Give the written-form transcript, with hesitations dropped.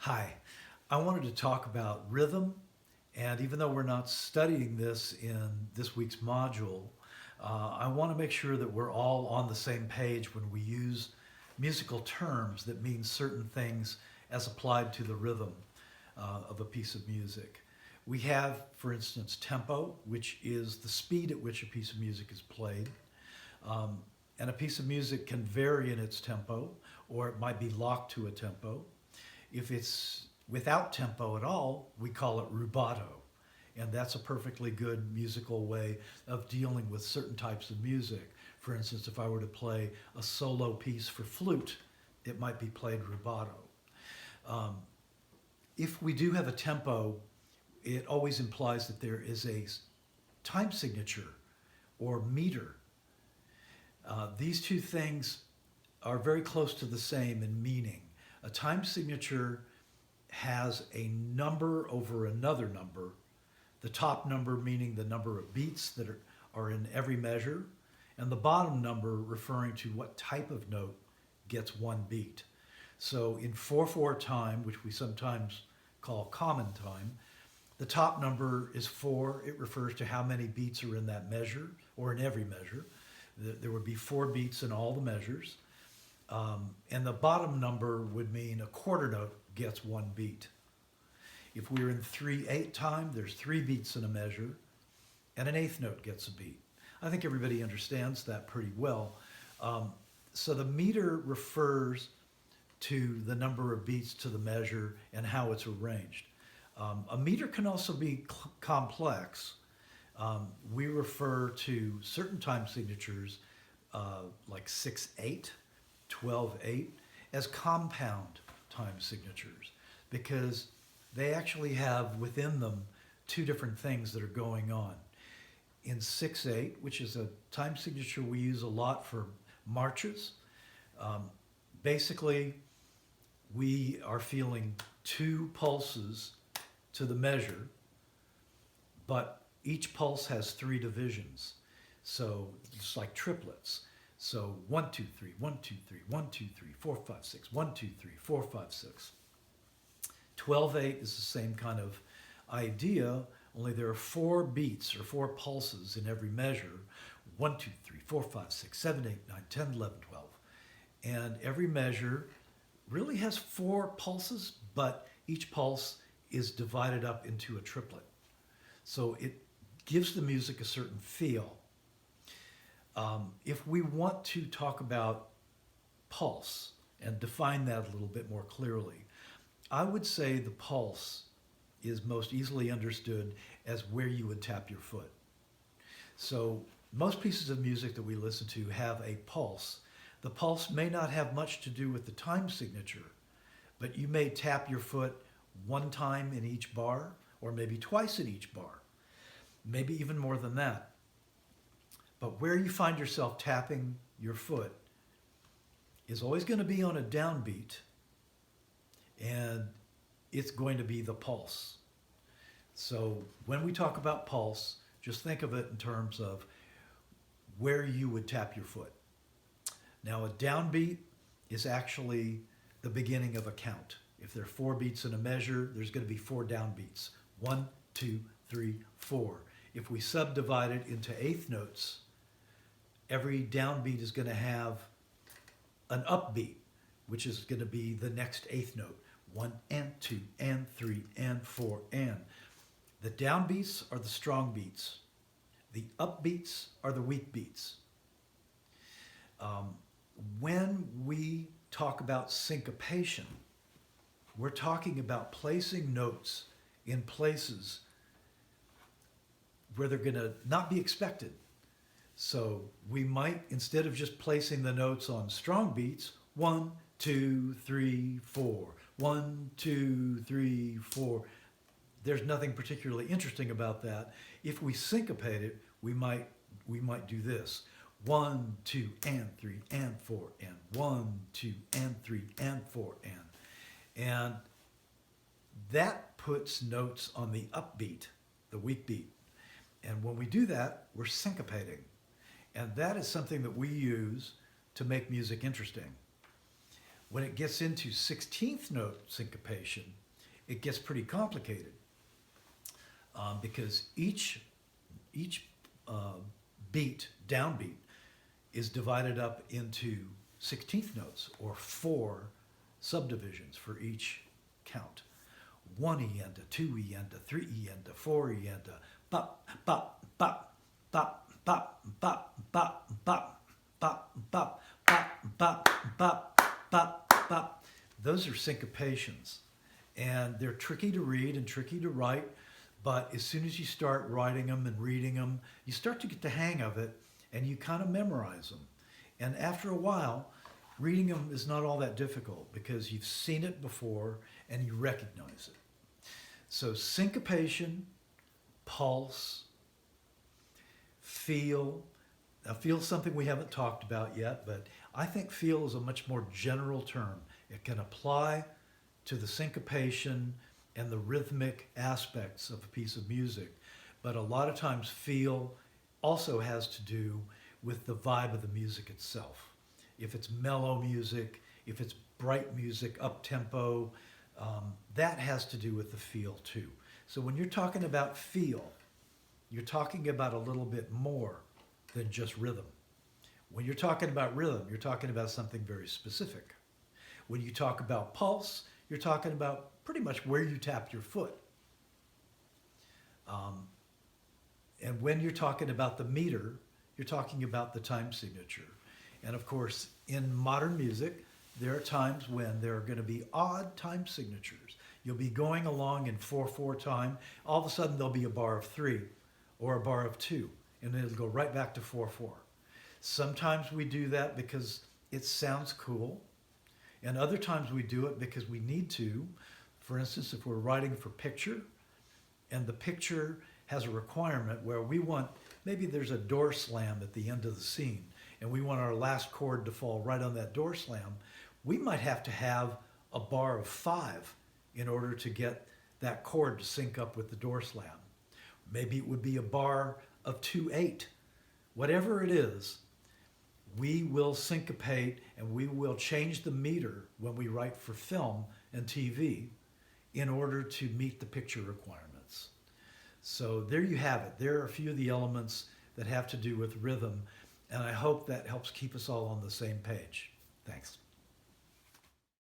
Hi, I wanted to talk about rhythm, and even though we're not studying this in this week's module, I want to make sure that we're all on the same page when we use musical terms that mean certain things as applied to the rhythm of a piece of music. We have, for instance, tempo, which is the speed at which a piece of music is played. Um, and a piece of music can vary in its tempo, or it might be locked to a tempo. If it's without tempo at all, we call it rubato. And that's a perfectly good musical way of dealing with certain types of music. For instance, if I were to play a solo piece for flute, it might be played rubato. Um, if we do have a tempo, it always implies that there is a time signature or meter. These two things are very close to the same in meaning. A time signature has a number over another number, the top number meaning the number of beats that are in every measure, and the bottom number referring to what type of note gets one beat. So in 4/4 time, which we sometimes call common time, the top number is 4. It refers to how many beats are in that measure or in every measure. There would be 4 beats in all the measures. And the bottom number would mean a quarter note gets 1 beat. If we're in 3/8 time, there's 3 beats in a measure, and an eighth note gets a beat. I think everybody understands that pretty well. So the meter refers to the number of beats to the measure and how it's arranged. A meter can also be complex. We refer to certain time signatures like 6/8, 12/8 as compound time signatures because they actually have within them two different things that are going on. In 6/8, which is a time signature we use a lot for marches, basically we are feeling 2 pulses to the measure, but each pulse has 3 divisions. So it's like triplets. So 1, 2, 3, 1, 2, 3, 1, 2, 3, 4, 5, 6, 1, 2, 3, 4, 5, 6. 12/8 is the same kind of idea, only there are 4 beats or 4 pulses in every measure. 1, 2, 3, 4, 5, 6, 7, 8, 9, 10, 11, 12. And every measure really has 4 pulses, but each pulse is divided up into a triplet. So it gives the music a certain feel. If we want to talk about pulse and define that a little bit more clearly, I would say the pulse is most easily understood as where you would tap your foot. So most pieces of music that we listen to have a pulse. The pulse may not have much to do with the time signature, but you may tap your foot 1 time in each bar, or maybe twice in each bar, maybe even more than that. But where you find yourself tapping your foot is always going to be on a downbeat, and it's going to be the pulse. So when we talk about pulse, just think of it in terms of where you would tap your foot. Now, a downbeat is actually the beginning of a count. If there are 4 beats in a measure, there's going to be 4 downbeats. 1, 2, 3, 4. If we subdivide it into eighth notes, every downbeat is going to have an upbeat, which is going to be the next eighth note. 1 and 2 and 3 and 4 and. The downbeats are the strong beats. The upbeats are the weak beats. When we talk about syncopation, we're talking about placing notes in places where they're going to not be expected. So we might, instead of just placing the notes on strong beats, 1, 2, 3, 4, 1, 2, 3, 4. There's nothing particularly interesting about that. If we syncopate it, we might do this. 1, 2, and 3, and 4, and 1, 2, and 3, and 4, and. And that puts notes on the upbeat, the weak beat. And when we do that, we're syncopating. And that is something that we use to make music interesting. When it gets into 16th note syncopation, it gets pretty complicated because each beat, downbeat, is divided up into 16th notes, or 4 subdivisions for each count. 1 ienta, 2 ienta, 3 ienta, 4 ienta, bop, bop, bop, bop, bop, bop, bop, bop, bop, bop, bop, bop, bop, bop, bop. Those are syncopations, and they're tricky to read and tricky to write, but as soon as you start writing them and reading them, you start to get the hang of it, and you kind of memorize them. And after a while, reading them is not all that difficult because you've seen it before and you recognize it. So syncopation, pulse, feel. Now, feel is something we haven't talked about yet, but I think feel is a much more general term. It can apply to the syncopation and the rhythmic aspects of a piece of music, but a lot of times feel also has to do with the vibe of the music itself. If it's mellow music, if it's bright music, up-tempo, that has to do with the feel too. So when you're talking about feel, you're talking about a little bit more than just rhythm. When you're talking about rhythm, you're talking about something very specific. When you talk about pulse, you're talking about pretty much where you tap your foot. And when you're talking about the meter, you're talking about the time signature. And of course, in modern music, there are times when there are going to be odd time signatures. You'll be going along in 4/4 time. All of a sudden, there'll be a bar of 3 or a bar of 2, and then it'll go right back to 4/4. Sometimes we do that because it sounds cool, and other times we do it because we need to. For instance, if we're writing for picture, and the picture has a requirement where we want, maybe there's a door slam at the end of the scene, and we want our last chord to fall right on that door slam, we might have to have a bar of 5 in order to get that chord to sync up with the door slam. Maybe it would be a bar of 2/8. Whatever it is, we will syncopate and we will change the meter when we write for film and TV in order to meet the picture requirements. So there you have it. There are a few of the elements that have to do with rhythm, and I hope that helps keep us all on the same page. Thanks.